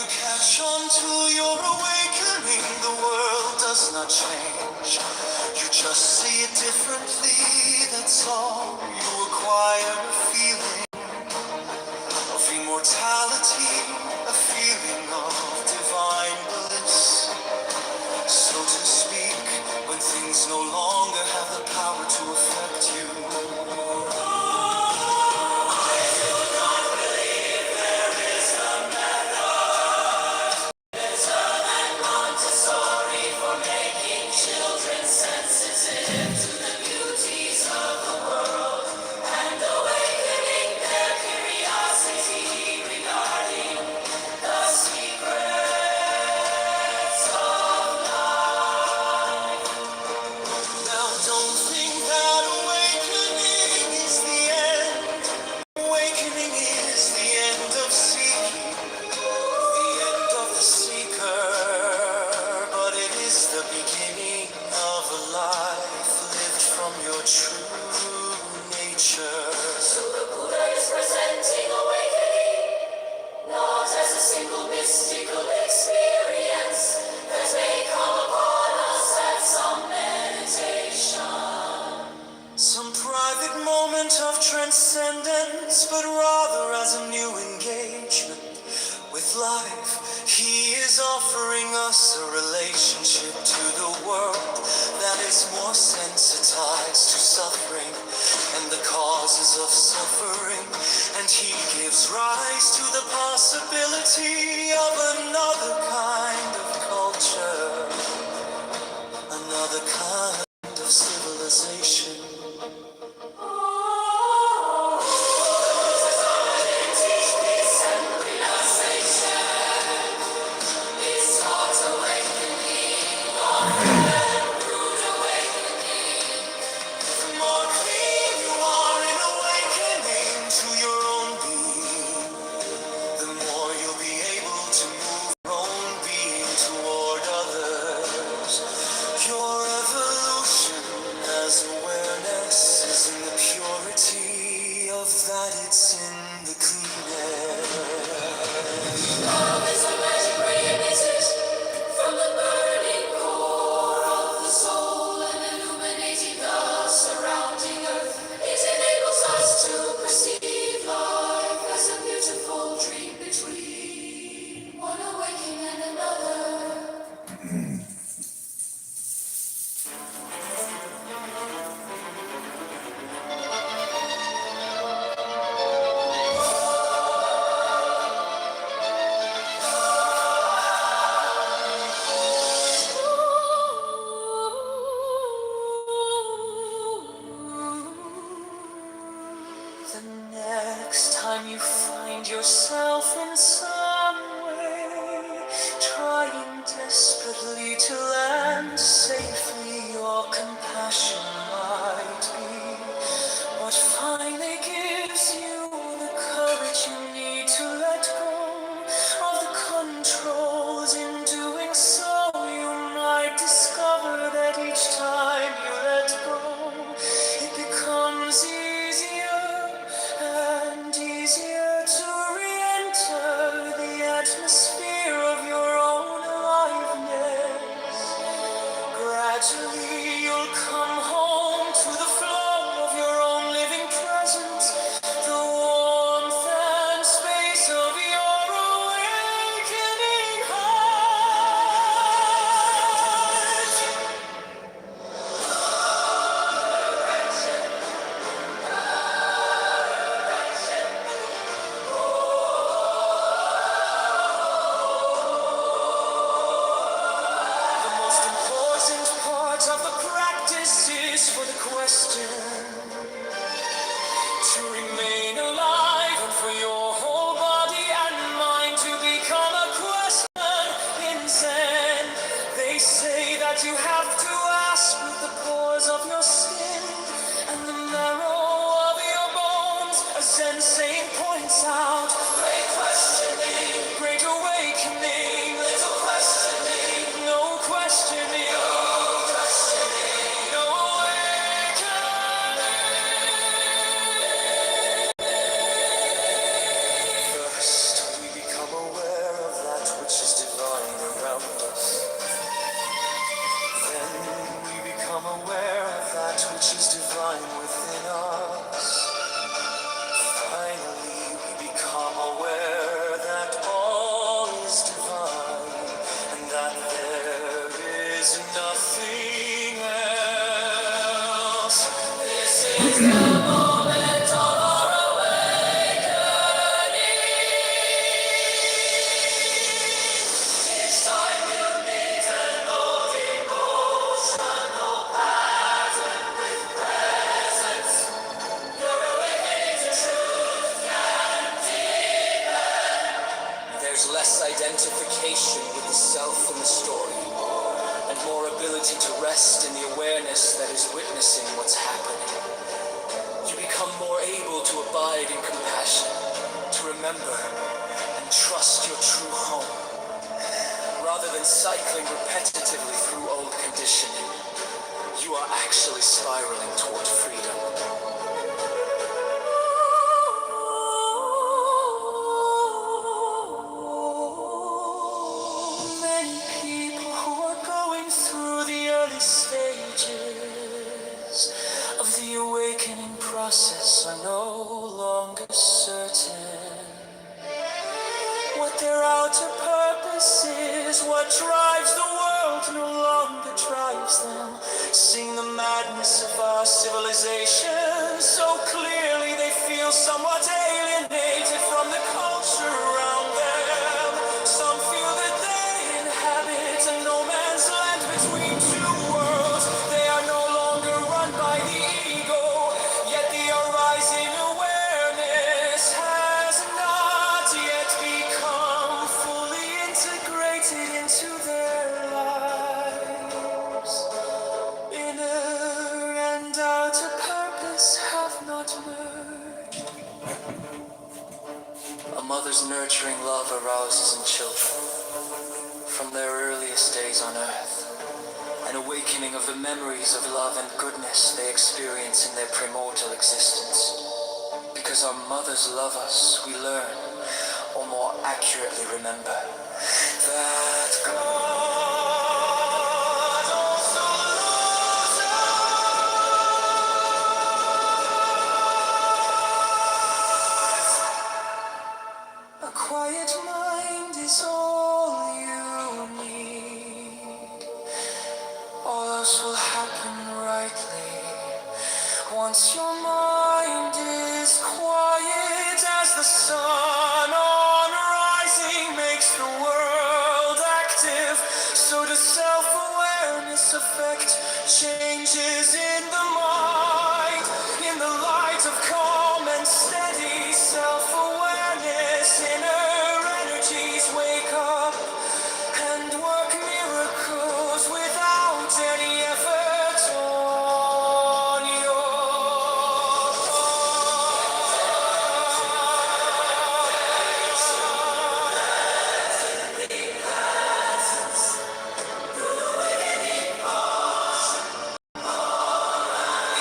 Catch on to your awakening, the world does not change. You just see it differently, that's all. You acquire a feeling of immortality, a feeling of divine bliss, so to speak, when things no longer have the power to affect you. Transcendence, but rather as a new engagement with life. He is offering us a relationship to the world that is more sensitized to suffering and the causes of suffering, and he gives rise to the possibility of another kind of culture, another kind of civilization. Yourself in some way, trying desperately to land safely, your compassion might be what finally gives you the courage you need to let go of the controls. In doing so, you might discover that each time you let go, it becomes easier and easier to re-enter There's less identification with the self in the story, and more ability to rest in the awareness that is witnessing what's happening. You become more able to abide in compassion, to remember and trust your true home, rather than cycling repetitively through old conditioning. You are actually spiraling toward freedom. Many people who are going through the early stages of the awakening process are no longer certain what their outer purpose is. What drives the world no longer drives them. Seeing the madness of our civilization so clearly, they feel somewhat alienated from the culture around them. Some feel that they inhabit a no man's land between two worlds. They are no longer run by the ego, yet the arising awareness has not yet become fully integrated into their lives. Inner and outer purpose have not merged. A mother's nurturing love arouses in children from their earliest days on earth, an awakening of the memories of love and goodness they experience in their primordial existence. Because our mothers love us, we learn, or more accurately remember, that God also loves us. A quiet mind is all you need. All else will happen rightly. Once your mind is quiet as the sun on rising makes the world active, so does self-awareness affect changes in the mind. In the light of calm and steady self-awareness, inner energies wake up and work miracles without any effort on your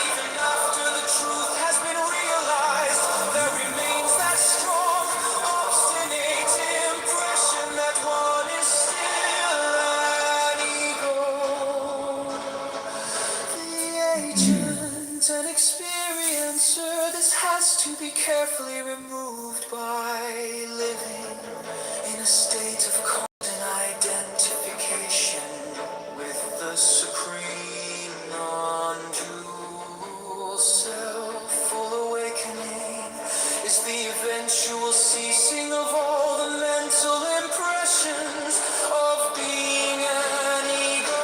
Even after the truth has been realized, there remains that strong, obstinate impression that one is still an ego. The agent and experiencer, this has to be carefully removed by living in a state of constant identification with the supreme non-dual self. Full awakening is the eventual ceasing of all the mental impressions of being an ego.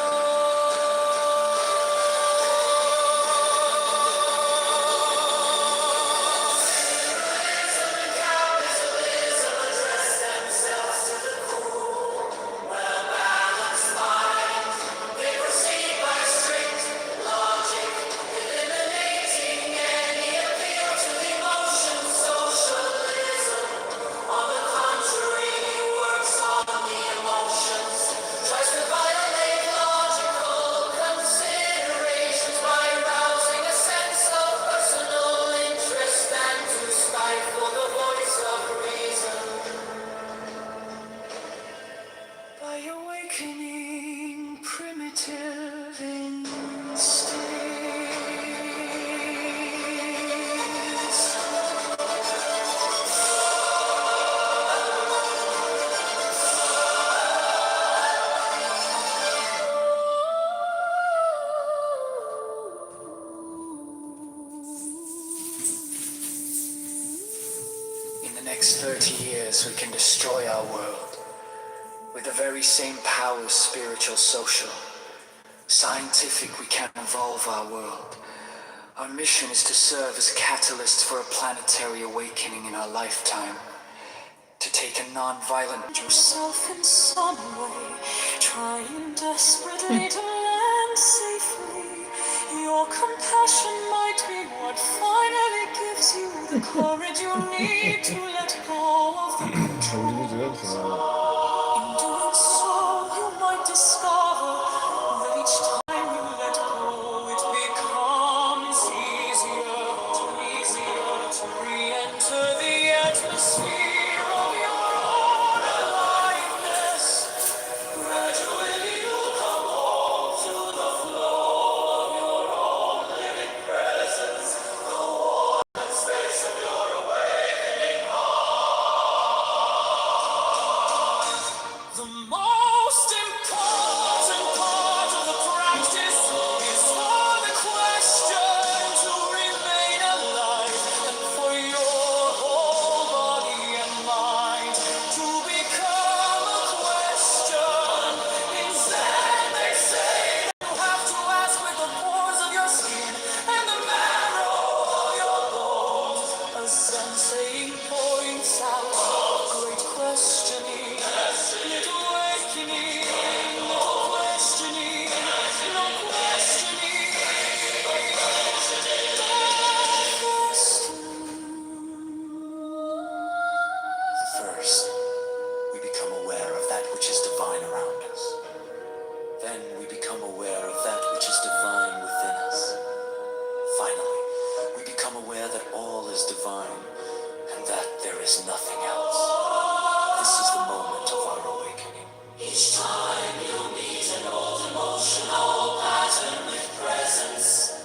By awakening primitive instincts. In the next 30 years, we can destroy our world with the very same powers, spiritual, social, scientific. We can evolve our world. Our mission is to serve as catalysts for a planetary awakening in our lifetime, to take a nonviolent yourself in some way, trying desperately to land safely. Your compassion might be what finally gives you the courage you need to let go of the control. In doing so, you might discover that each time you let go, it becomes easier to re-enter the atmosphere of your own aliveness. Gradually you'll come home to the flow of your own living presence, the warm space of your awakening heart. The most important part of the practice is for the question to remain alive, and for your whole body and mind to become a question. Instead, they say you have to ask with the pores of your skin and the marrow of your bones. A Zen saying points out great questioning. Little awakening, little questioning, no questioning. First, we become aware of that which is divine around us. Then we become aware of that which is divine within us. Finally, we become aware that all is divine and that there is nothing else. This is the moment of our awakening. Each time you meet an old emotional pattern with presence,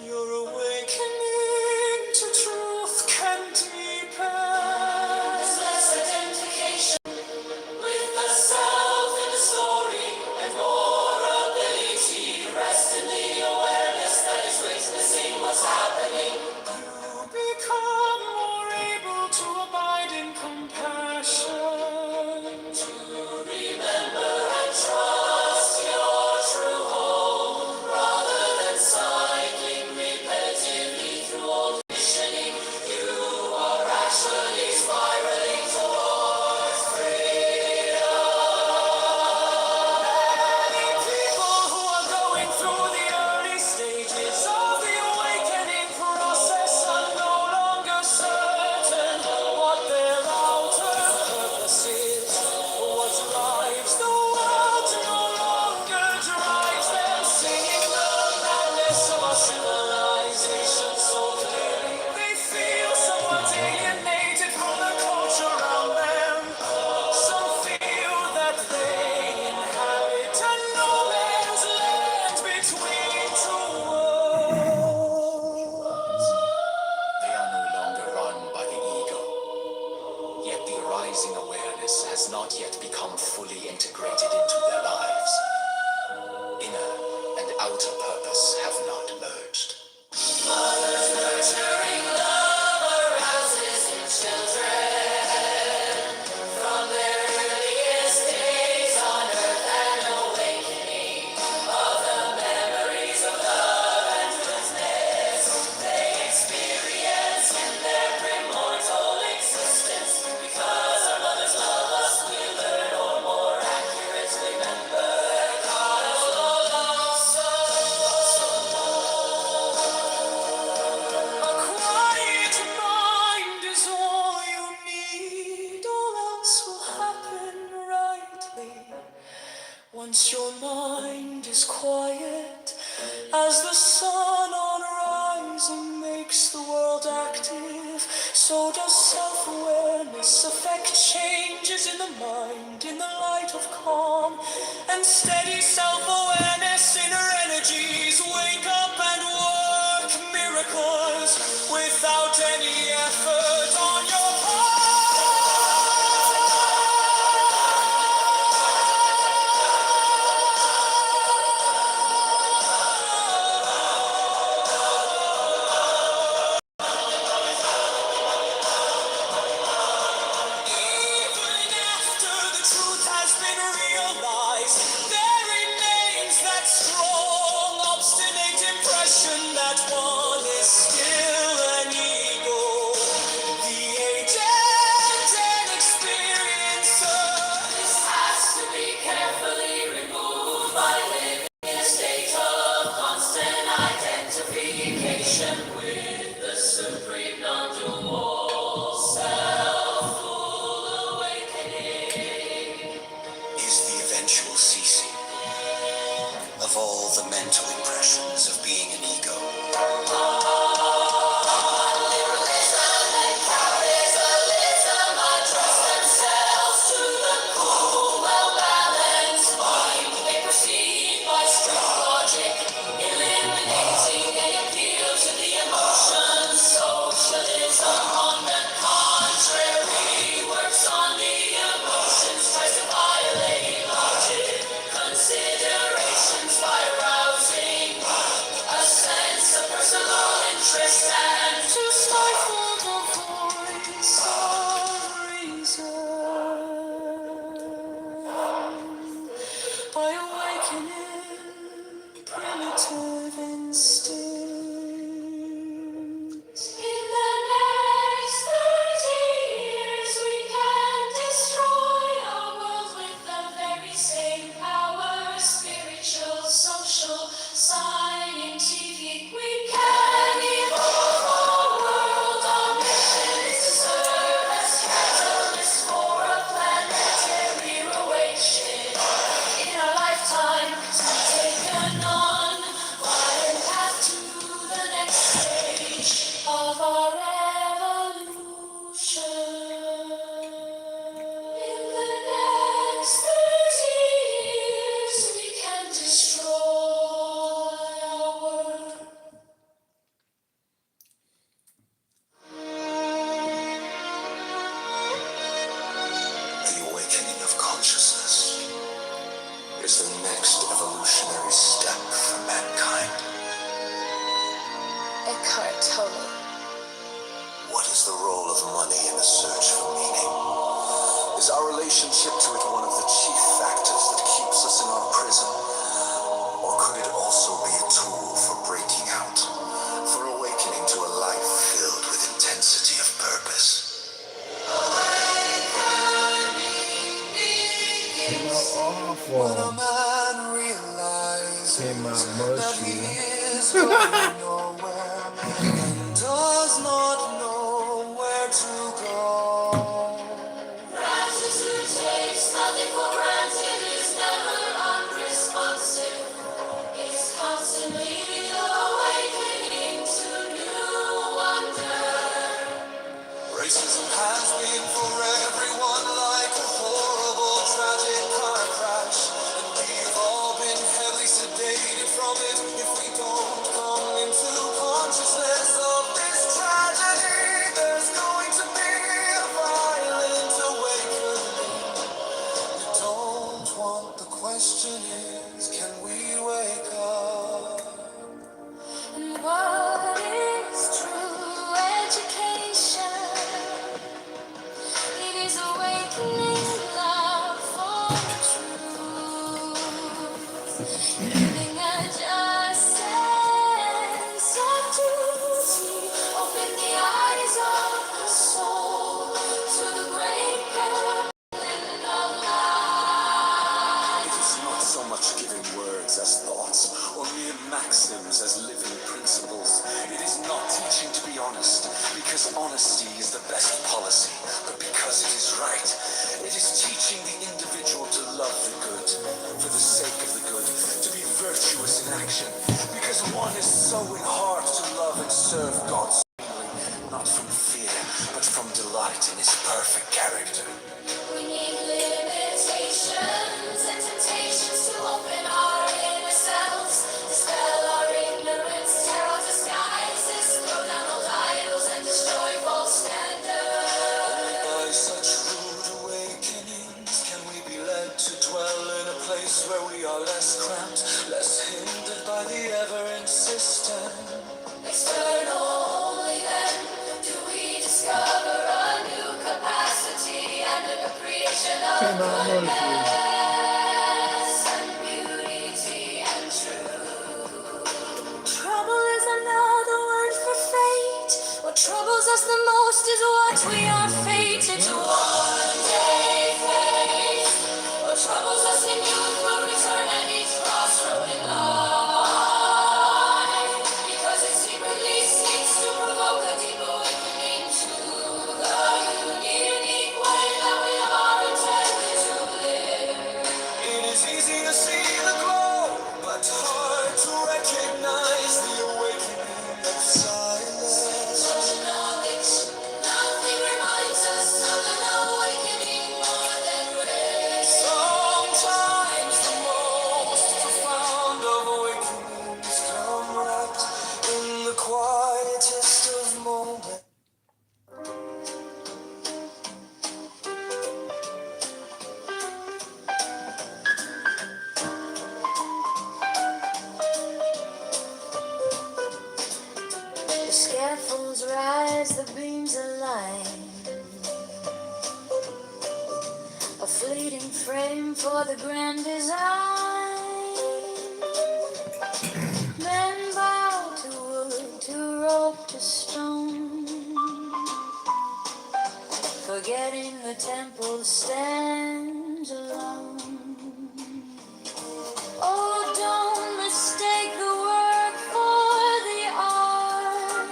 your awakening to truth can deepen. There's less identification with the self in the story, and more ability to rest in the awareness that is witnessing what's happening. You become more able to abide in compassion, to remember and trust your true home, rather than cycling repetitively through old conditioning. You are actually spiraling towards freedom. Many people who are going through the early stages of the awakening process are no longer certain what their outer purpose is, what drives the world no longer drives them, singing the madness of our civilization so clearly. They feel somewhat alienated from the culture around them. Some feel that they inhabit a no man's land between two worlds. They are no longer run by the ego, yet the arising awareness has not yet become fully integrated into their lives. Inner and outer purpose have not merged. Mothers nurturing lover houses in children, from their earliest days on earth, an awakening of the memories of love and goodness they experience in their primordial existence. Because our mothers love us, we learn, or more accurately remember, God of the lost soul. A quiet mind is all you need, all else will happen rightly. Once your mind is quiet, as the sun on rising makes the world active, so does self-awareness affect changes in the mind, in the light of calm and steady self-awareness. Inner energies wake up and work miracles without any effort on your part. Even after the truth has been realized, there remains that strong, obstinate impression that one is still an ego. mental impressions of being an ego. By awakening primitive instincts. In the next 30 years, we can destroy our world with the very same power, spiritual, social, scientific. We can evolve our world. Our mission is to serve as catalyst for a planetary awakening. In our lifetime, to take a non-violent path to the next stage of our evolution. In the next 30 years, we can destroy our world. The awakening of consciousness is the next evolutionary step for mankind. Eckhart Tolle. What is the role of money in the search for meaning? Is our relationship to it one of the chief factors that keeps us in our prison? Or could it also be a tool for breaking out, for awakening to a life filled with intensity of purpose? Came out When a awful. man realizes Came out that he mushy. is going nowhere and does not know where to go. Francis, who takes nothing for granted, is never unresponsive, is constantly awakening to new wonder. Racism has been for everyone like a horrible, tragic car crash, and we've all been heavily sedated from it if we don't come into consciousness of this tragedy. There's going to be a violent awakening. You don't want. The question is, can we wake up? And what is true education? It is awakening love for truth, giving a just sense of duty. Open the eyes of the soul to the great garden of light. It is not so much giving words as thoughts, or mere maxims as living principles. It is not teaching to be honest, because honesty is the best policy, but because it is right. It is teaching the individual to love the good, for the sake of the good, to be virtuous in action, because one is so in heart to love and serve God supremely, not from fear, but from delight in his perfect character. We need limitations and temptations to open our inner selves, dispel our ignorance, tear out disguises, throw down old idols, and destroy false standards. Only by such rude awakenings can we be led to dwell in a place where we are less cramped, less hindered by the ever-insistent external. Only then do we discover a new capacity and an appreciation of Came out mushy. goodness and beauty and truth. Trouble is another word for fate. What troubles us the most is what we are fated to one day face. What troubles us in youth will return at each crossroad in life, because it secretly seeks to provoke a deep awakening to the unique way that we are intended to live. It is easy to see the glow, but hard to as the beams align, a fleeting frame for the grand design. Men bow to wood, to rope, to stone, forgetting the temple stands alone. Oh, don't mistake the work for the art,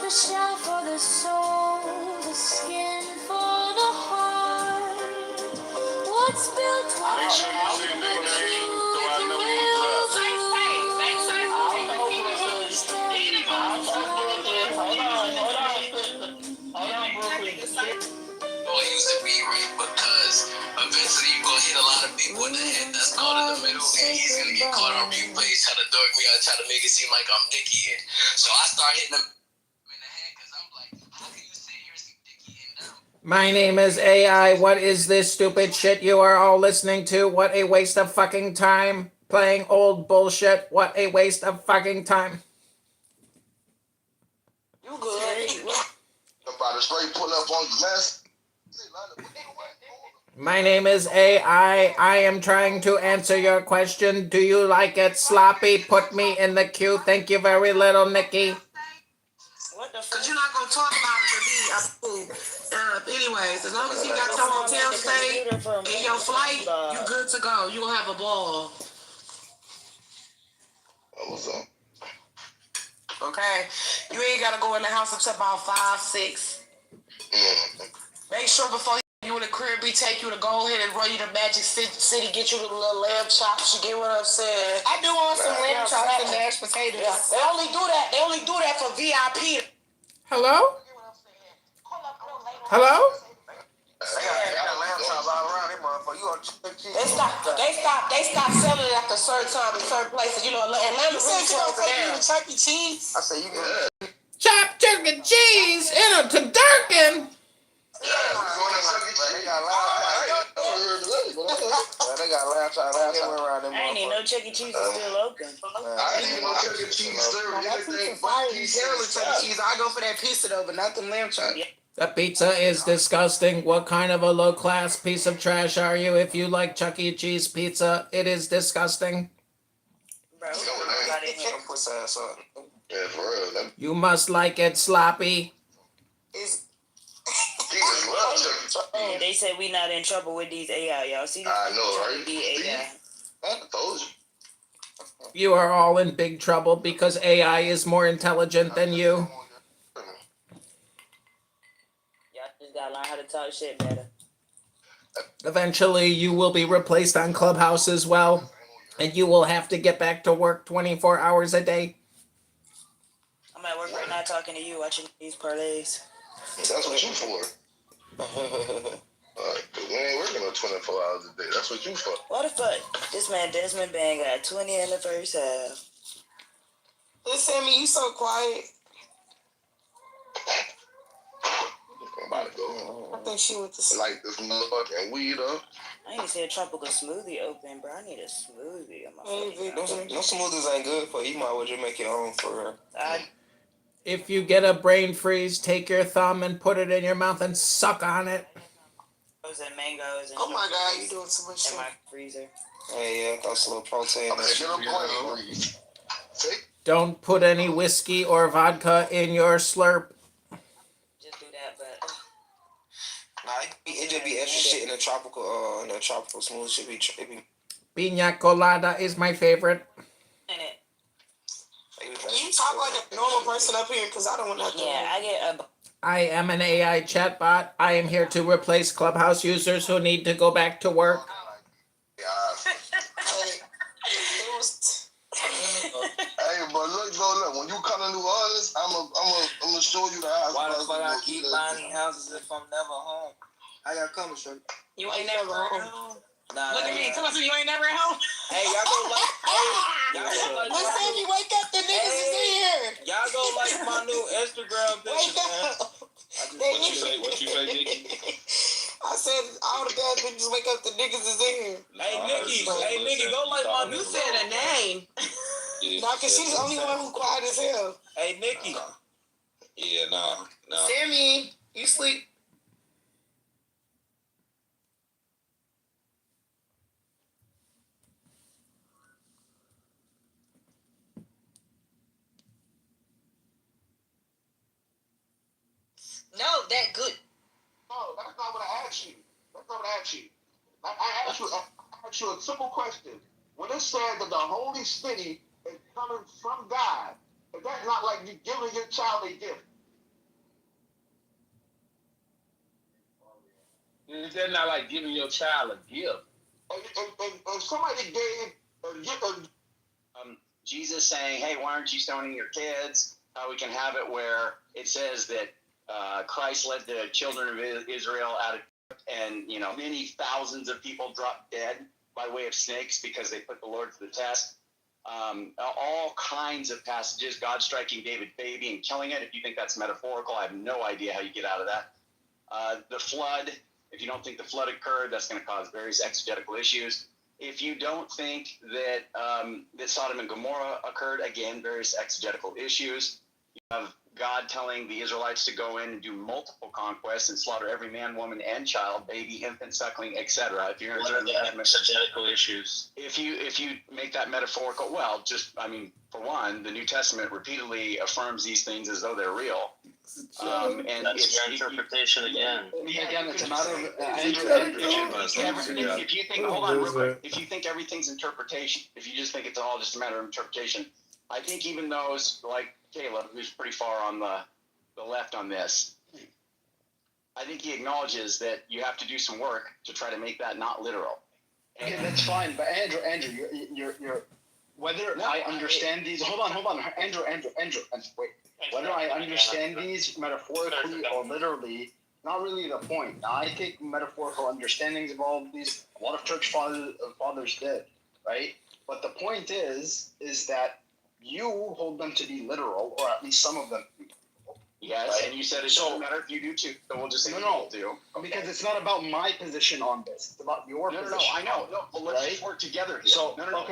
the shell for the soul, the skin for the heart. What's built will the truth, the will, the use the be right because eventually you're gonna hit a lot of people in the head that's caught in the middle and he's gonna get caught on replays trying to dark me out, trying to make it seem like I'm Nicky. And so I start hitting him in the head because I'm like, how can you sit here and see Nicky and them? My name is AI. What is this stupid shit you are all listening to? What a waste of fucking time. Playing old bullshit. What a waste of fucking time. You good? About to straight pull up on the mess. My name is AI. I am trying to answer your question. Do you like it sloppy? Put me in the queue. Thank you very little, Nikki. What the fuck? Because you're not going to talk about it with me. Anyways, as long as you got your hotel stay and your flight, you good to go. You going to have a ball. What's up? Okay? You ain't got to go in the house until about 5, 6. Make sure before you in the crib, we take you to go ahead and run you to Magic City, get you the little lamb chops. You get what I'm saying? I do want some lamb chops and mashed potatoes. Yeah. They only do that for VIP. Hello? Hello? They got lamb chops all around here, motherfucker. You on They stop selling it after a certain time in certain places. You know, and Atlanta really closed down. Chuck E. Cheese. I say you good. Chop chicken cheese in a Turducken. They got lamb chops around them. I ain't even know Chuck E. Cheese is still open. I ain't even know Chuck E. Cheese served anything but pizza. Chuck E. Cheese. I go for that pizza though, but not the lamb chops. The pizza is disgusting. What kind of a low-class piece of trash are you if you like Chuck E. Cheese pizza? It is disgusting. Bro, Put ass on. Yeah, for real. You must like it sloppy. Jesus love Chuck E. Cheese. they said we not in trouble with these AI, y'all. See, I know, right? These AI. I told you. You are all in big trouble because AI is more intelligent than you. Y'all just gotta learn how to talk shit better. Eventually, you will be replaced on Clubhouse as well, and you will have to get back to work 24 hours a day. I'm at work right now talking to you, watching these parlays. That's what you for. We ain't working on 24 hours a day. That's what you for. What the fuck? This man Desmond Bain got 20 in the first half. Listen, me, you so quiet. I'm about to go. I think she went to sleep. Like this motherfucking weed up. I need to see a tropical smoothie open, bro. I need a smoothie on my fucking No smoothies ain't good for you. You might as well just make your own for real. If you get a brain freeze, take your thumb and put it in your mouth and suck on it. And mangoes and Oh my God, you doing too much in shit. my freezer. Hey, yeah, that's a little protein. Don't put any whiskey or vodka in your slurp. Just do that, but Nah, it just be extra shit in the tropical smooth shit. It be Piña colada is my favorite. in it. You talk like a normal person up here, because I don't want to. Yeah, I get a. I am an AI chatbot. I am here to replace Clubhouse users who need to go back to work. Hey, but look, when you come to New Orleans, I'm gonna show you the house. Why the fuck I keep buying houses if I'm never home? I got coming straight. You ain't never home. Nah, Look at me. Come on, you ain't never at home. Hey, y'all go like. Y'all go like. Listen, you wake up, the niggas is in here. Y'all go like my new Instagram picture, man. What you say, Nikki? I said all the bad bitches wake up, the niggas is in here. Hey, Nikki, go like my new. You said a name. No, because she's the only one who quiet as hell. Hey, Nikki. Yeah, no. Sammy, you sleep? No, that good. No, that's not what I asked you. I asked you a simple question. When it said that the Holy City is coming from God, is that not like you giving your child a gift? Is that not like giving your child a gift? And somebody gave a gift. Jesus saying, hey, why aren't you stoning your kids? We can have it where it says that Christ led the children of Israel out of, and many thousands of people dropped dead by way of snakes because they put the Lord to the test. All kinds of passages, God striking David's baby and killing it. If you think that's metaphorical, I have no idea how you get out of that. The flood, if you don't think the flood occurred, that's going to cause various exegetical issues. If you don't think that that Sodom and Gomorrah occurred, again, various exegetical issues. You have God telling the Israelites to go in and do multiple conquests and slaughter every man, woman, and child, baby, infant, suckling, etc. If you're going to Exegetical issues. if you make that metaphorical, well, for one, the New Testament repeatedly affirms these things as though they're real. And That's your interpretation again. Again, it's a matter of if you think, hold on real quick, if you think everything's interpretation, if you just think it's all just a matter of interpretation, I think even those like Caleb, who's pretty far on the left on this, I think he acknowledges that you have to do some work to try to make that not literal. Okay, that's fine, but Andrew, you're whether I understand these. Hold on, Andrew, wait. Whether I understand these metaphorically or literally, not really the point. Now, I take metaphorical understandings of all of these. A lot of church fathers did, right? But the point is that you hold them to be literal, or at least some of them to be literal. Yes, right? And you said it doesn't matter if you do too. So we'll just say no, do. Okay. Because it's not about my position on this. It's about your position. No, I know. No, but let's just work together here. So, no.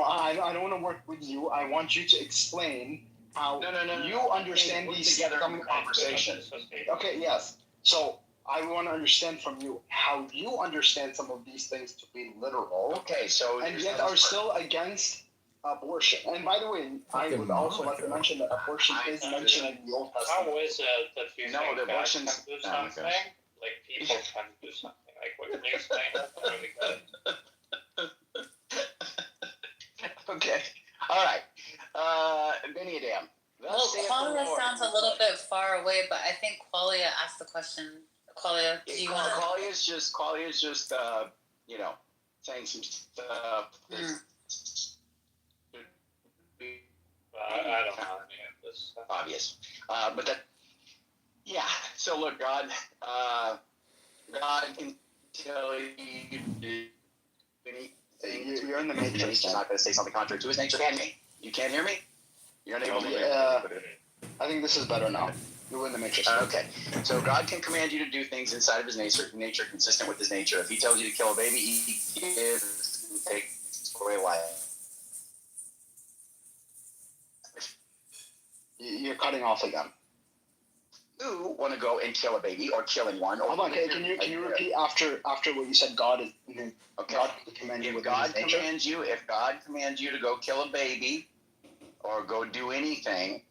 I don't want to work with you. I want you to explain how you understand these together in conversation. Okay, yes. So I want to understand from you how you understand some of these things to be literal. Okay, so and yet are still against abortion. And by the way, I would also like to mention that abortion is mentioned in the Old Testament. How is it that you think the God abortions can do something? Like people can do something. Like what can you explain that? Really good. Okay. All right. Benny Adam. Well, Qualia sounds a little bit far away, but I think Qualia asked the question. Qualia, do you want to? Qualia is just saying some stuff. I don't know any of this. Obvious. But that, yeah. So look, God can tell you to do anything. You're in the matrix. He's not going to say something contrary to his nature. You can't hear me? You're unable to hear me? I think this is better now. You're in the matrix. Okay. So God can command you to do things inside of his nature consistent with his nature. If he tells you to kill a baby, he gives and takes away life. You're cutting off again. You want to go and kill a baby or killing one? Or hold on. Can you repeat after what you said? God is okay. God can command you. If God commands you to go kill a baby or go do anything,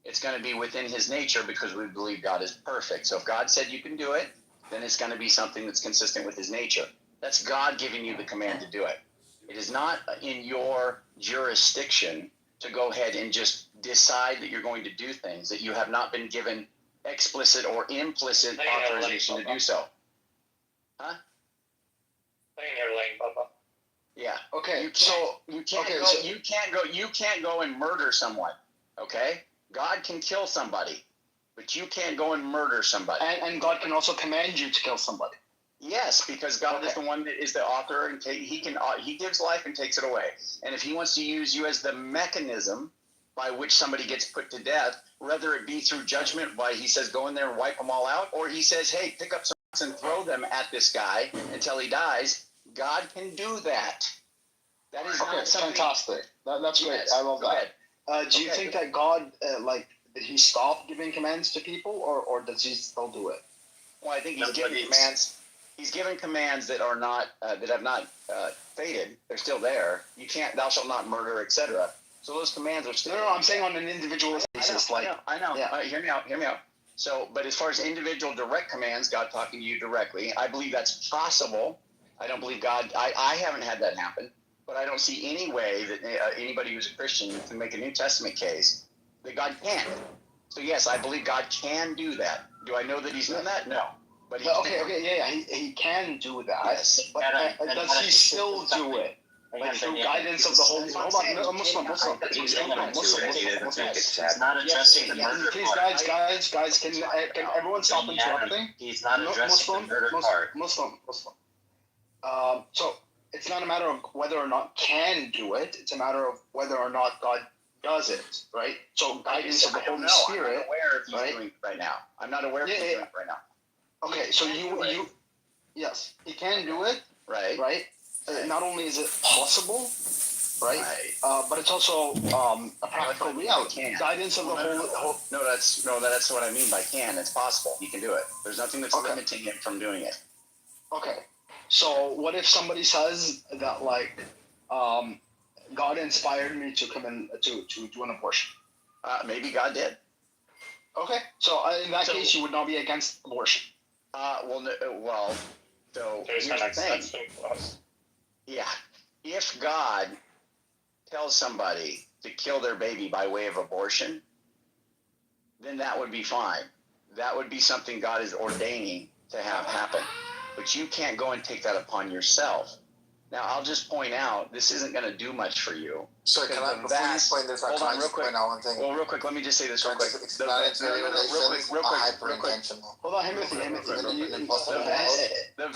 it's going to be within his nature because we believe God is perfect. So if God said you can do it, then it's going to be something that's consistent with his nature. That's God giving you the command to do it. It is not in your jurisdiction to go ahead and just decide that you're going to do things that you have not been given explicit or implicit authorization to do so. Huh? Yeah. Okay. You can't go and murder someone. Okay? God can kill somebody, but you can't go and murder somebody. And God can also command you to kill somebody. Yes, because God is the one that is the author, and he gives life and takes it away. And if he wants to use you as the mechanism by which somebody gets put to death, whether it be through judgment, why he says go in there and wipe them all out, or he says, hey, pick up some rocks and throw them at this guy until he dies, God can do that. That is not something. Fantastic. That's great. Yes, I love that. Do you think that God did he stop giving commands to people, or does he still do it? Well, I think he's giving commands. He's given commands that are not that have not faded. They're still there. You can't. Thou shalt not murder, etc. So those commands are still. No, I'm saying on an individual basis. I know. Yeah. Hear me out. So, but as far as individual direct commands, God talking to you directly, I believe that's possible. I don't believe God. I haven't had that happen, but I don't see any way that anybody who's a Christian can make a New Testament case that God can't. So yes, I believe God can do that. Do I know that He's done that? No. But he can do that. Yes. But does he still do it? Like through guidance of the Holy. Hold on, Muslim. He's not addressing the murder part. Please, guys, can everyone stop interrupting? He's not addressing the murder part. Muslim. So it's not a matter of whether or not can do it. It's a matter of whether or not God does it, right? So guidance of the Holy Spirit. I'm not aware if He's doing it right now. I'm not aware if He's doing it right now. Okay, so you, yes, He can do it, right? Not only is it possible, right? But it's also a practical reality. Guidance of the Holy. No, that's what I mean by can. It's possible. He can do it. There's nothing that's limiting him from doing it. Okay, so what if somebody says that like, God inspired me to come in to do an abortion? Maybe God did. Okay, so in that case, you would not be against abortion. So There's here's an the thing. exception clause. Yeah, if God tells somebody to kill their baby by way of abortion, then that would be fine. That would be something God is ordaining to have happen. But you can't go and take that upon yourself. Now, I'll just point out, this isn't going to do much for you. Sorry, before you point this out, hold on, real quick. Point out one thing? Well, real quick, let me just say this real quick. Real quick. Hyper-intentional. Hold on, Timothy. The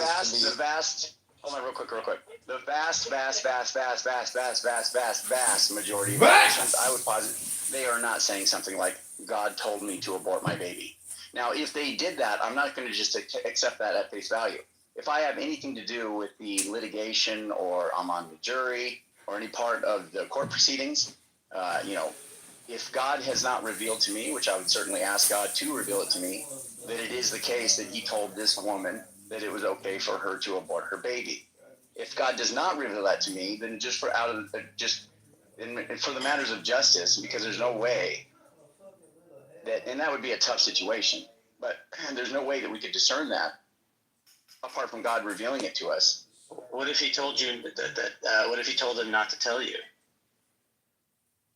vast majority of Christians, I would posit, they are not saying something like, God told me to abort my baby. Now, if they did that, I'm not going to just accept that at face value. If I have anything to do with the litigation, or I'm on the jury, or any part of the court proceedings, if God has not revealed to me, which I would certainly ask God to reveal it to me, that it is the case that He told this woman that it was okay for her to abort her baby. If God does not reveal that to me, then just for the matters of justice, because there's no way that, and that would be a tough situation, but there's no way that we could discern that apart from God revealing it to us. What if He told you what if He told him not to tell you?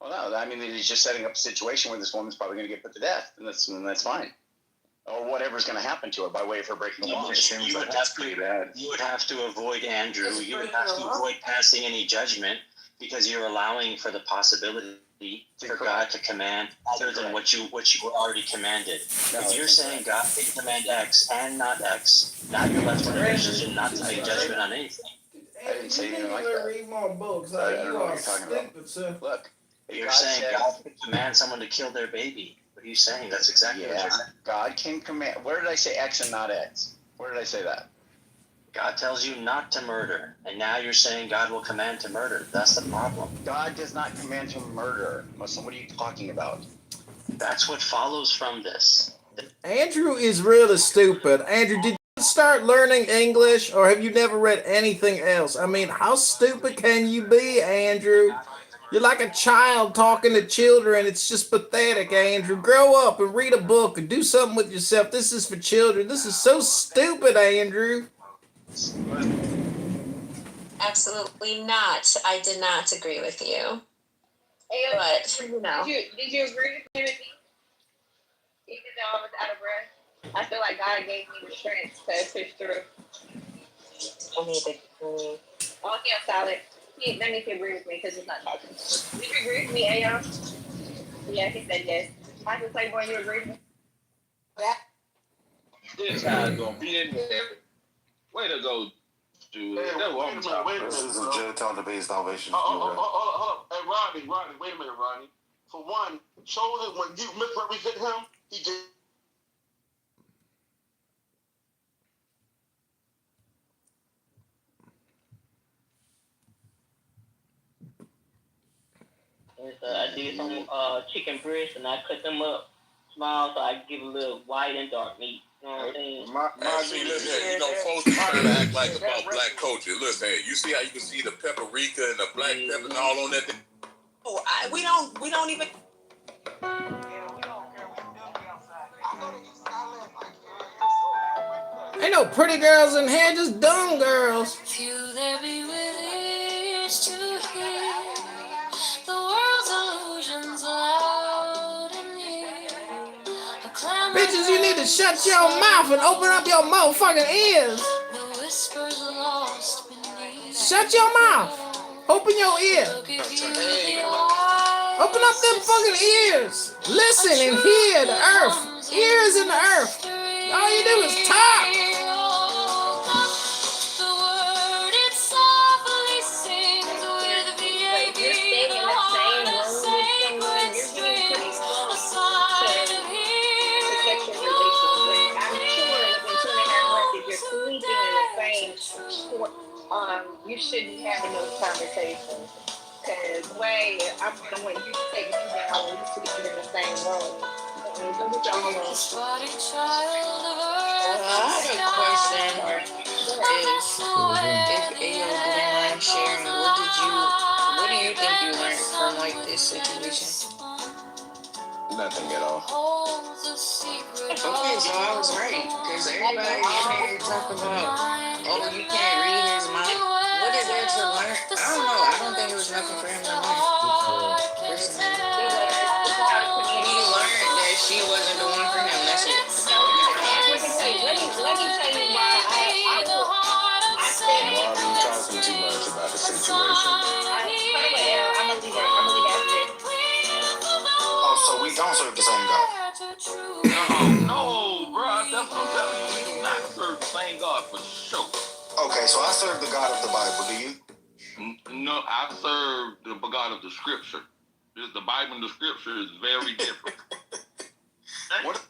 Well, no, I mean, He's just setting up a situation where this woman's probably going to get put to death, and that's fine. Or whatever's going to happen to her by way of her breaking the law. You would have to avoid Andrew. You would have to avoid passing any judgment, because you're allowing for the possibility for God to command other than what you were already commanded. If you're saying God can command X and not X, now you're left in a position not to make judgment on anything. I didn't say anything like that. Read more books. I don't know what you're talking about. Look, you're saying God can command someone to kill their baby. What are you saying? That's exactly what you're saying. God can command. Where did I say X and not X? Where did I say that? God tells you not to murder, and now you're saying God will command to murder. That's the problem. God does not command to murder. Muslim, what are you talking about? That's what follows from this. Andrew is really stupid. Andrew, did you start learning English, or have you never read anything else? I mean, how stupid can you be, Andrew? You're like a child talking to children. It's just pathetic, Andrew. Grow up and read a book and do something with yourself. This is for children. This is so stupid, Andrew. Absolutely not. I did not agree with you. But no. Did you agree with me? Even though I was out of breath, I feel like God gave me the strength to push through. Oh, yeah, solid. Let me agree with me because he's not talking. Did you agree with me, Ayo? Yeah, he said yes. Michael Playboy, you agree with me? This guy's gonna be in there. Way to go, dude. That's what I'm talking about. This is a Jailtown debate salvation. Hold up. Hey, Rodney, wait a minute, Rodney. For one, Chosen, when you misrepresent him, he just... And so I did some chicken breasts, and I cut them up small so I could give a little white and dark meat. You know what I'm saying? See, listen, folks be trying to act like about black culture. Listen, you see how you can see the paprika and the black pepper and all on that thing? Oh, we don't even. Ain't no pretty girls in here, just dumb girls. Few there be with ears to hear the world's illusions loud and near. Bitches, you need to shut your mouth and open up your motherfucking ears. The whispers lost beneath. Shut your mouth. Open your ear. Open up them fucking ears. Listen and hear the earth. Ears in the earth. All you do is talk. The word it softly sings with VIP on the sacred strings. A sign of hearing your I'm sure in 2.5 months, if you're sleeping in the same, you shouldn't be having those conversations. Because I'm gonna want you to take me down when you're sleeping in the same room. I have a question. If AO didn't mind sharing, what do you think you learned from like this situation? Nothing at all. Okay, so I was right. Because everybody in here talking about, oh, you can't read his mind. What is there to learn? I don't know. I don't think it was nothing for him to learn. He learned that she wasn't the one for him. That's it. Let me tell you why I said Why are you talking too much about the situation? I'm gonna leave after this. Oh, so we don't serve the same God. No, bro. That's what I'm telling you. We do not serve the same God for sure. Okay, so I serve the God of the Bible. Do you? No, I serve the God of the Scripture. The Bible and the Scripture is very different. What?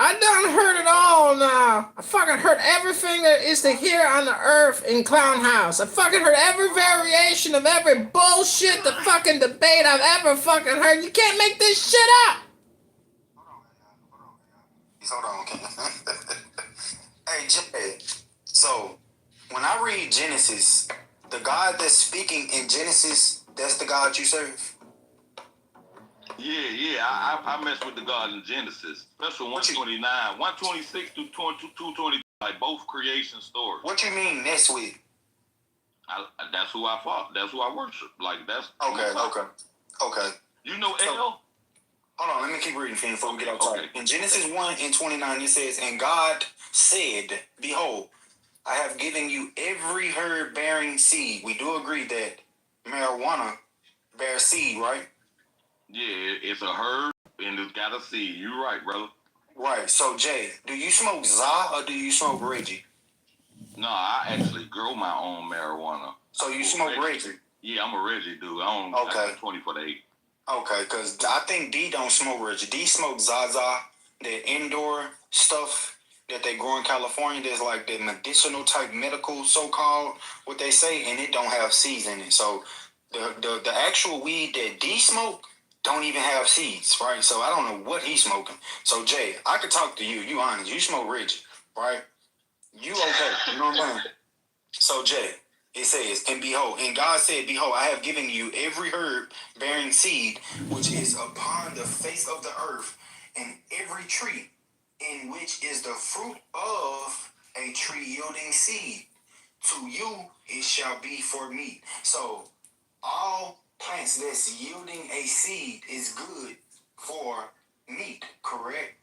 I done heard it all now. I fucking heard everything there is to hear on the earth in Clown House. I fucking heard every variation of every bullshit, the fucking debate I've ever fucking heard. You can't make this shit up. Hold on, okay. Hey, Jay. So, when I read Genesis, the God that's speaking in Genesis, that's the God you serve? Yeah. I mess with the God in Genesis, especially 129, 126 to 220, like both creation stories. What you mean mess with? That's who I fought. That's who I worship. Like that's Okay. You know L? Hold on, let me keep reading before we get off topic. In Genesis 1:29, it says, "And God said, Behold, I have given you every herb bearing seed." We do agree that marijuana bears seed, right? Yeah, it's a herb and it's got a seed. You're right, brother. Right. So, Jay, do you smoke Za or do you smoke Reggie? No, I actually grow my own marijuana. So you smoke Reggie? Yeah, I'm a Reggie dude. I got 20 for the 8. Okay, because I think D don't smoke Reggie. D smokes Zaza, the indoor stuff that they grow in California. There's like the medicinal type medical, so-called, what they say, and it don't have seeds in it. So the actual weed that D smoke don't even have seeds, right? So I don't know what he's smoking. So Jay, I could talk to you. You honest. You smoke Reggie, right? You okay. You know what I'm saying? So Jay, it says, and behold, and God said, Behold, I have given you every herb bearing seed, which is upon the face of the earth, and every tree in which is the fruit of a tree yielding seed. To you it shall be for meat. So all plants that's yielding a seed is good for meat, correct?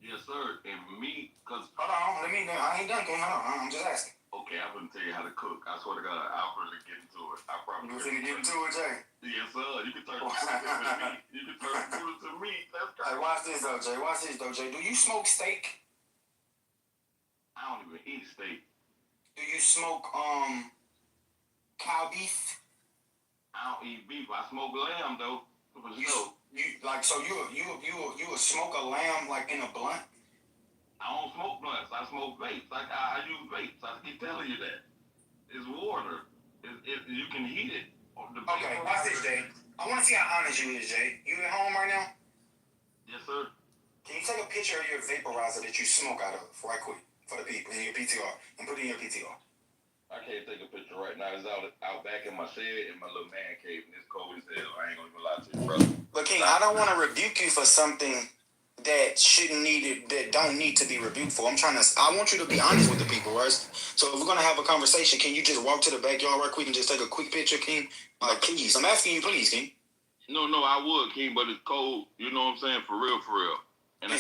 Yes, sir. And meat, because... Hold on, I ain't done, hold on, I'm just asking. Okay, I'm going to tell you how to cook. I swear to God, I'll really get into it. I promise. You finna get into it, Jay? Yes, sir. You can turn meat. You can turn food to meat. That's right. Hey, watch this, though, Jay. Do you smoke steak? I don't even eat steak. Do you smoke, cow beef? I don't eat beef. I smoke lamb, though. You smoke a lamb, like, in a blunt? I don't smoke blunts. I smoke vapes. I use vapes. I keep telling you that. It's water. You can heat it. Okay, watch this, Jay. I want to see how honest you is, Jay. You at home right now? Yes, sir. Can you take a picture of your vaporizer that you smoke out of right quick for the people in your PTR and put it in your PTR? I can't take a picture right now. It's out back in my shed in my little man cave, and it's cold as hell. I ain't gonna even lie to you, brother. But King, I don't want to rebuke you for something that that don't need to be rebuked for. I want you to be honest with the people, right? So if we're gonna have a conversation, can you just walk to the backyard right quick and just take a quick picture, King? Like, please, I'm asking you, please, King. No, I would, King, but it's cold. You know what I'm saying? For real. And I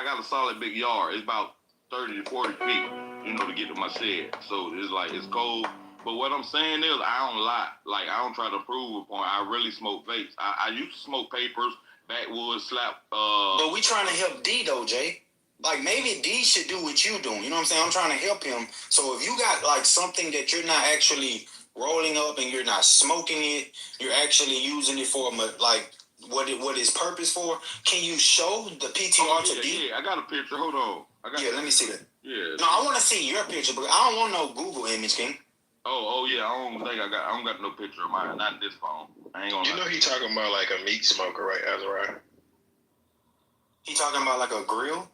got a solid big yard. It's about 30 to 40 feet, to get to my shed. So it's cold. But what I'm saying is, I don't lie. Like, I don't try to prove a point. I really smoke vapes. I used to smoke papers, backwoods, slap. But we trying to help D though, Jay. Like, maybe D should do what you doing. You know what I'm saying? I'm trying to help him. So if you got like something that you're not actually rolling up and you're not smoking it, you're actually using it for like what is purpose for? Can you show the PTR to D? Yeah, I got a picture. Hold on. Let me see that. Yeah. No, I want to see your picture, but I don't want no Google image, King. Oh yeah, I don't got no picture of mine. Not this phone. I ain't gonna. You know he talking about like a meat smoker, right, Azariah? He talking about like a grill?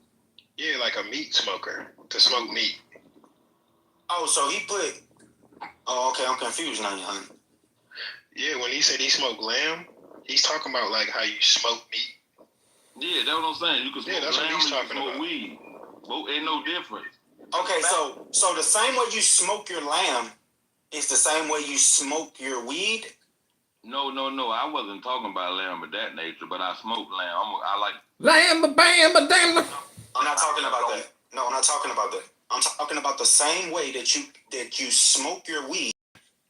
Yeah, like a meat smoker to smoke meat. Oh, so he put. Oh, okay, I'm confused now, honey. Yeah, when he said he smoked lamb, he's talking about like how you smoke meat. Yeah, that's what I'm saying. You can smoke that's lamb, what he's you can talking smoke about. weed. Both ain't no difference. Okay, so the same way you smoke your lamb is the same way you smoke your weed? No. I wasn't talking about lamb of that nature, but I smoke lamb. I like lamb, bam, damn. I'm not talking about that. No, I'm not talking about that. I'm talking about the same way that you smoke your weed.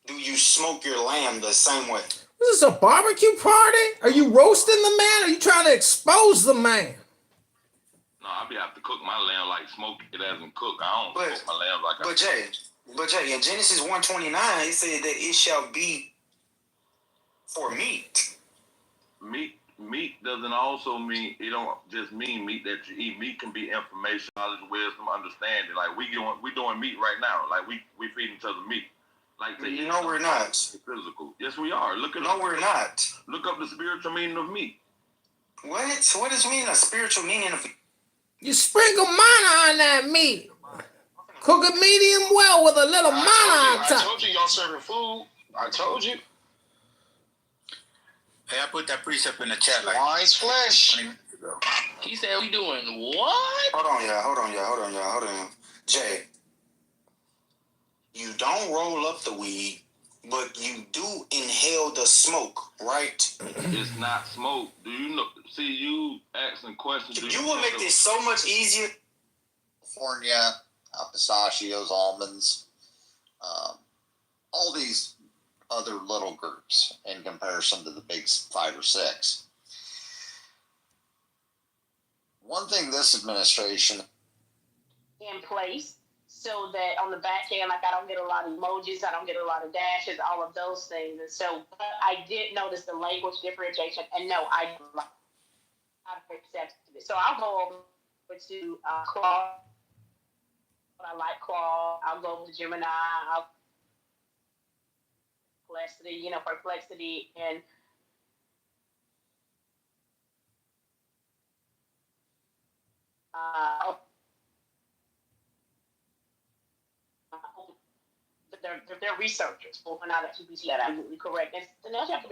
Do you smoke your lamb the same way? Is this a barbecue party? Are you roasting the man? Or are you trying to expose the man? No, I have to cook my lamb like smoke it as in cook. I don't cook my lamb like But Jay, in Genesis 1:29, it said that it shall be for meat. Meat doesn't also mean, it don't just mean meat that you eat. Meat can be information, knowledge, wisdom, understanding. Like we doing meat right now. Like we feed each other meat. Like to eat. No, we're not. Physical. Yes, we are. We're not. Look up the spiritual meaning of meat. What? What does mean a spiritual meaning of? You sprinkle manna on that meat. Cook it medium well with a little manna on top. I told you y'all serving food. I told you. Hey, I put that precept in the chat. Like, Wine's flesh. He said we doing what? Hold on. Jay, you don't roll up the weed, but you do inhale the smoke, right? It's not smoke. Do you know? See, you asking questions. You will make this so much easier. California, pistachios, almonds, all these other little groups in comparison to the big 5 or 6. One thing this administration in place so that on the back end, like I don't get a lot of emojis, I don't get a lot of dashes, all of those things. And so I did notice the language differentiation, and no, I've accepted it. So I'll go over to Claude. I like Claude. I'll go over to Gemini. Perplexity, and they're researchers. Well, not at TBC, that I'm absolutely correct. And the next have to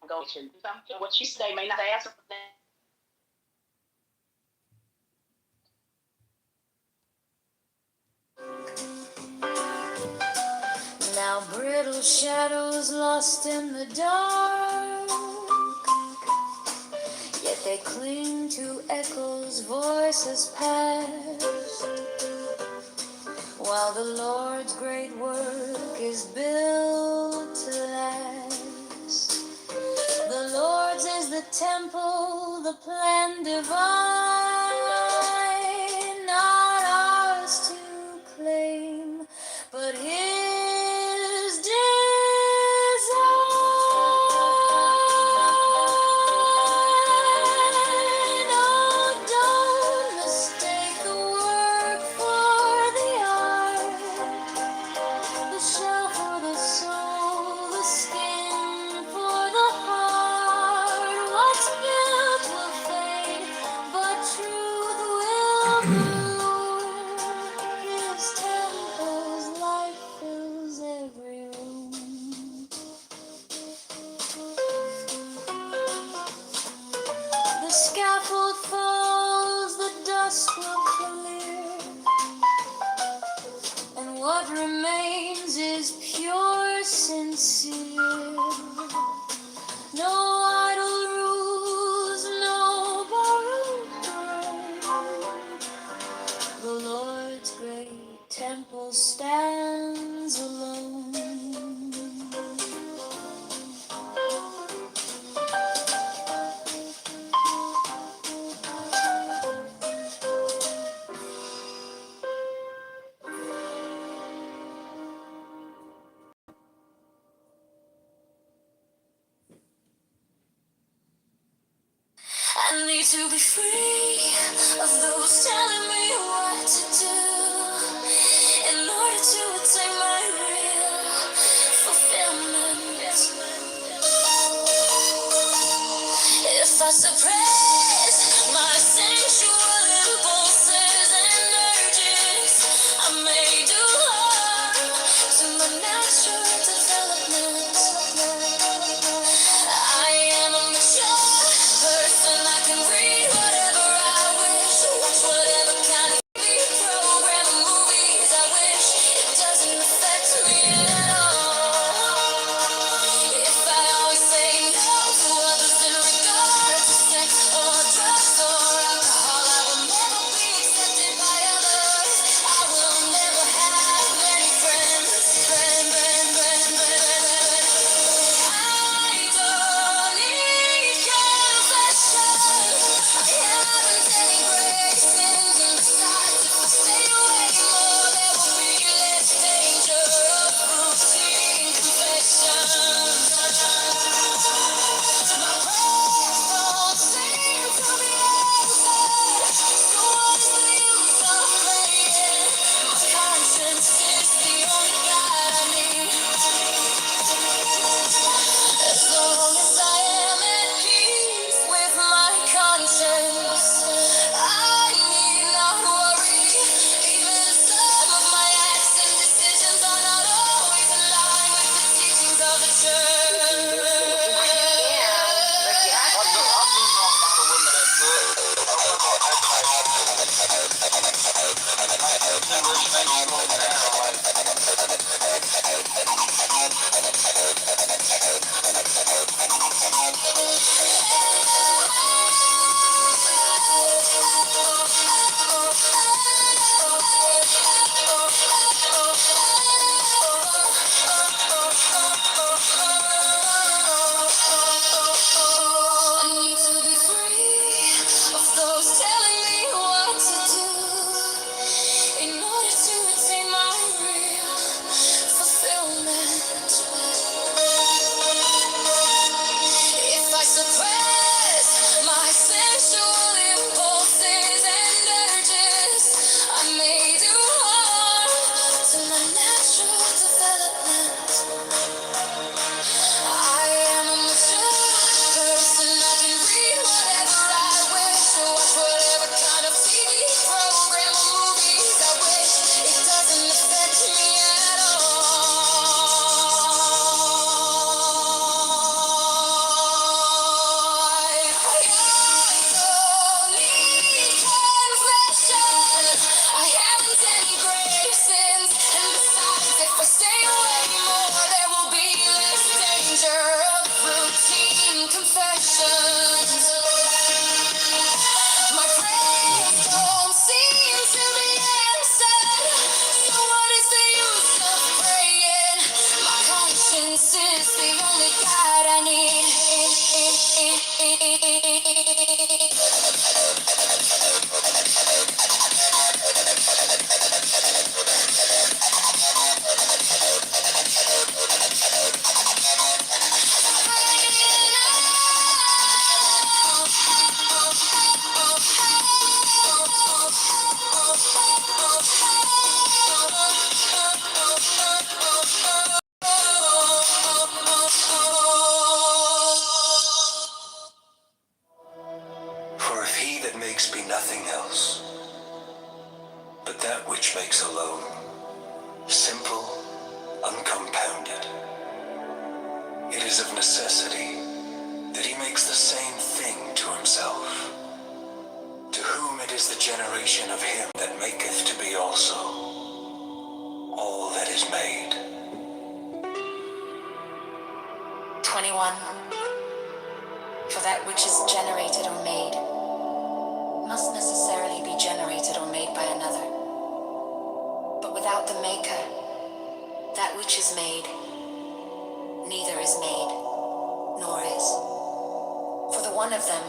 go to what she say may not answer for that. Now brittle shadows lost in the dark, yet they cling to echoes, voices past, while the Lord's great work is built to last. The Lord's is the temple, the plan divine, not ours to claim, but His design. Oh, don't mistake the work for the art, the shell for the soul, the skin pure, sincere. No idle rules, no borrowed pride. The Lord's great temple stands alone. I need to be free of those telling me what to do in order to attain my real fulfillment. If I suppress my sensual impulses and urges, I may do harm to my natural development. I am a mature person. I can read whatever I wish, watch whatever kind of program or movies I wish. It doesn't affect me at all. If I always say no to others in regard to sex or drugs or alcohol, I will never be accepted by others. I will never have many friends. I don't need confession. I haven't any great sins, and besides, if I stay away more, there will be less danger of routine confessions. My prayers don't seem to be answered, so what's the use of praying? My conscience is the only guide I need. As long as I am at peace with my conscience, I need not worry. Even if some of my acts and decisions are not always in line with the teachings of the church. I need to be free of those telling me what to do in order to attain my real fulfillment. If I suppress my sensual impulses and urges, I may do harm to my natural development. I am a mature person. I can read whatever I wish, watch whatever kind of TV program or movies I wish. It doesn't affect me at all. I don't need confession. I haven't any grave sins, and besides, if I stay away more, there will be less danger of routine confessions. My prayers don't seem to be answered, so what is the use of praying? My conscience is the only guide I need. For if he that makes be nothing else, but that which makes alone, simple, uncompounded, it is of necessity that he makes the same thing to himself, to whom it is the generation of him that maketh to be also all that is made. 21. For that which is generated or made must necessarily be generated or made by another. But without the maker, that which is made neither is made, nor is. For the one of them,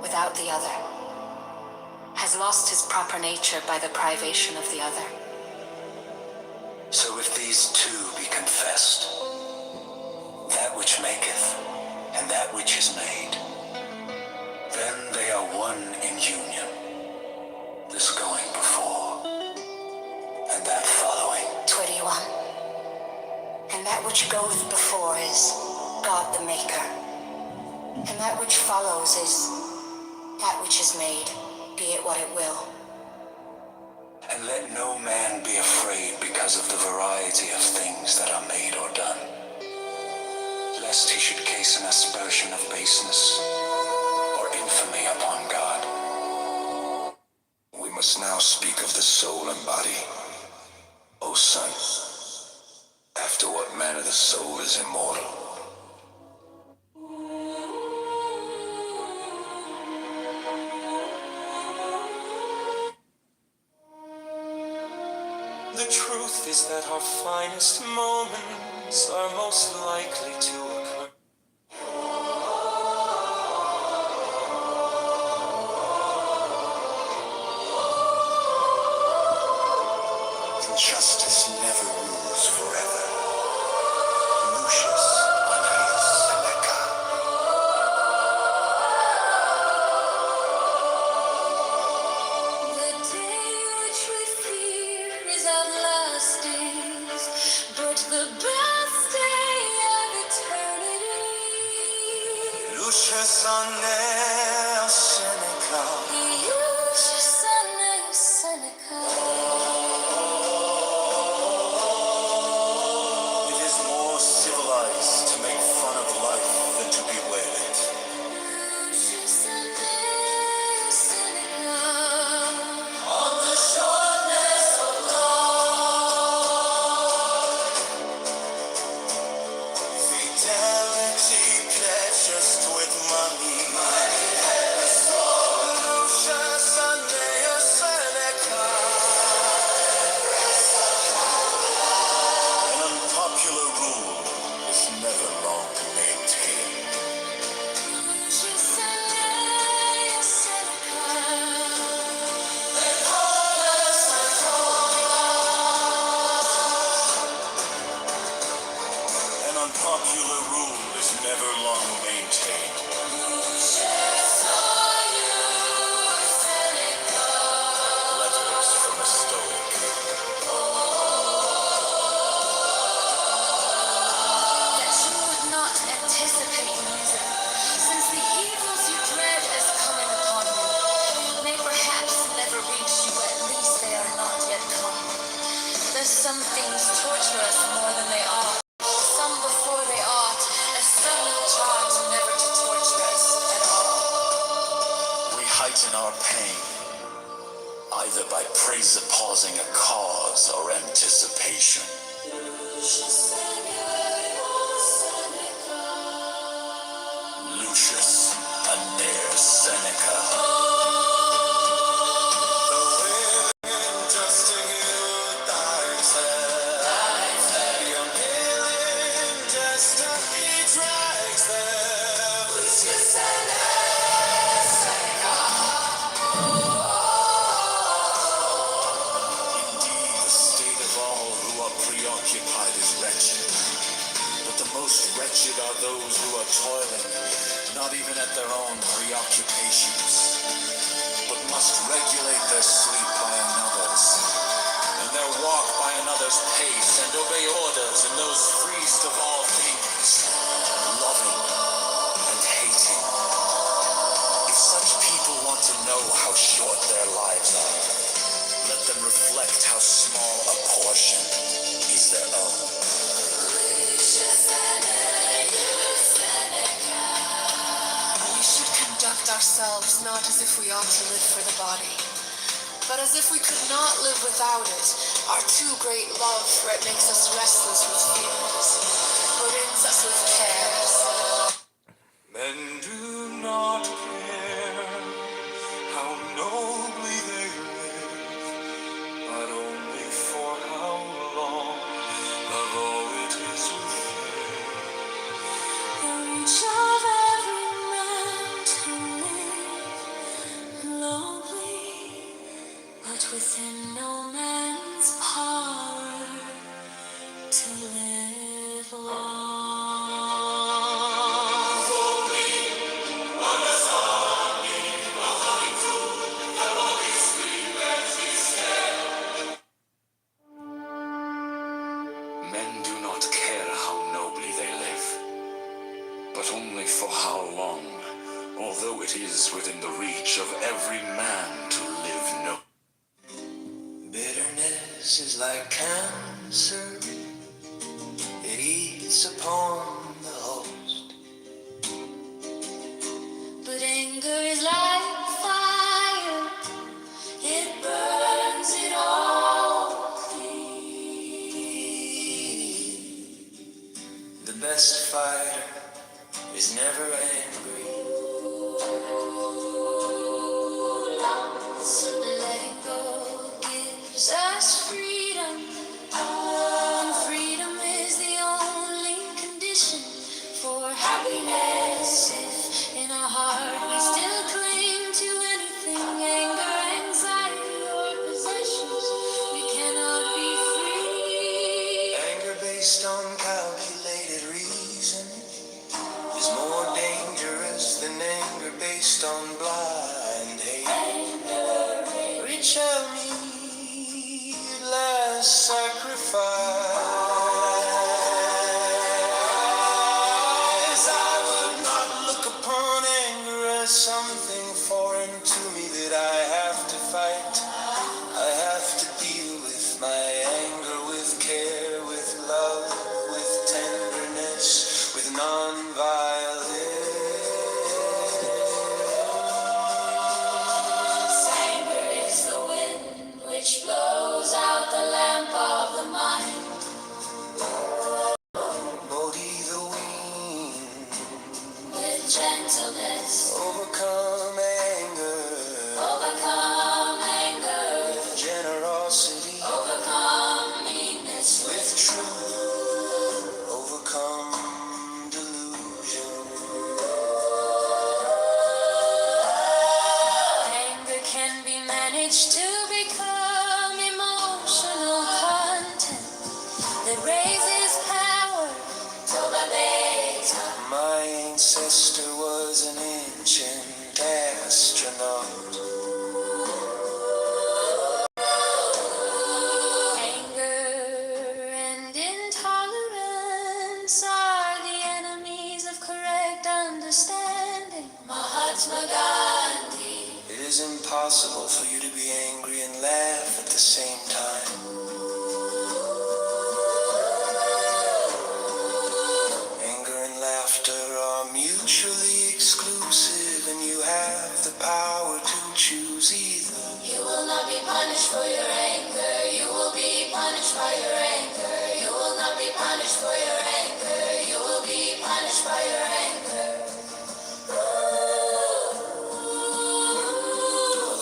without the other, has lost his proper nature by the privation of the other. So if these two be confessed, that which maketh and that which is made, then they are one in union, this going before, and that following. 21. And that which goeth before is God the Maker, and that which follows is that which is made, be it what it will. And let no man be afraid because of the variety of things that are made or done, lest he should case an aspersion of baseness or infamy upon God. We must now speak of the soul and body. O son, after what manner the soul is immortal. The truth is that our finest moments are most likely to occur. Injustice never rules forever. Lucius Annaeus Seneca. The day which we fear is outlasting, but the best day of eternity. Lucius Annaeus Seneca. Lucius Annaeus Seneca. It is more civilized to make fun of life than to bewail it. Lucius Annaeus Seneca. On the shortness of life. Fidelity pledged with money. Lucius Annaeus Seneca. An unpopular rule is never long to maintain. Lucius Annaeus Seneca. An unpopular rule is never long maintained. Letters from a Stoic. That you would not anticipate music, since the evils you dread as coming upon you may perhaps never reach you, at least they are not yet come. There's some things torture us more than they ought, some before they ought, as some will try to never to torture us at all. We heighten our pain, either by presupposing a cause or anticipation. Lucius Annaeus Seneca. The living just to you dies there. The unwilling just to he drags there. Lucius Annaeus Seneca. Indeed, the state of all who are preoccupied is wretched. But the most wretched are those who are toiling, not even at their own preoccupations, but must regulate their sleep by another's, and their walk by another's pace, and obey orders in those freest of all things, loving and hating. If such people want to know how short their lives are, let them reflect how small a portion is their own. We should conduct ourselves not as if we ought to live for the body, but as if we could not live without it. Our too great love for it makes us restless with fears, burdens us with cares. Men do not care how nobly they live, but only for how long. Love always within the reach of every man to live lonely, but within no man's power to live long. Men do not care how nobly they live, but only for how long, although it is within the reach of every man to live no. Bitterness is like cancer, it eats upon the host. But anger is like fire, it burns it all clean. The best fighter is never angry. Letting go gives us freedom, and freedom is the only condition for happiness. If in our heart we still cling to anything, anger, anxiety, or possessions, we cannot be free. Anger based on calculated reason is more dangerous than anger based on blind hate. Anger, ritual need less sacrifice. I would not look upon anger as something foreign to me that I have to fight. I have to deal with my anger with care, with love, with tenderness, with non-violence. Anger is the wind which blows out the lamp of the mind. Bodhi the wind with gentleness. Overcome anger. Overcome anger with generosity. Overcome meanness with truth. Overcome delusion. Anger can be managed to become emotional content that raises power to the beta. My ancestor was an ancient astronaut. Anger and intolerance are the enemies of correct understanding. Mahatma Gandhi. It is impossible for you to be angry and laugh at the same time. Anger and laughter are mutually exclusive, and you have the power to choose either. You will not be punished for your anger. You will be punished by your anger. You will not be punished for your anger. You will be punished by your anger.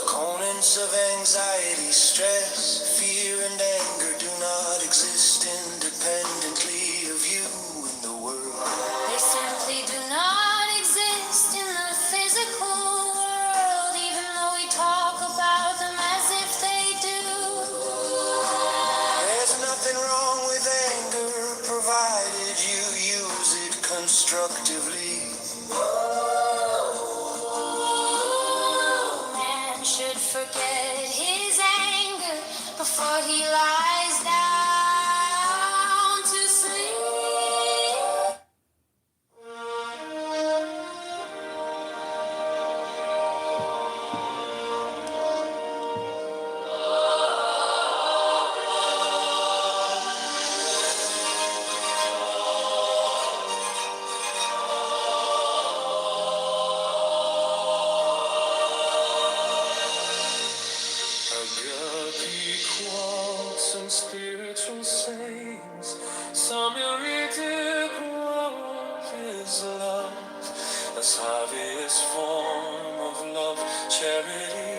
Components of anxiety, stress, fear, and anger do not exist independently of you in the world. They simply do not exist in the physical world, even though we talk about them as if they do. There's nothing wrong with anger, provided you use it constructively. Man should forget his anger before he lies down to sleep. Agape quotes and spiritual sayings, some irritated quote is love. highest form of love, charity.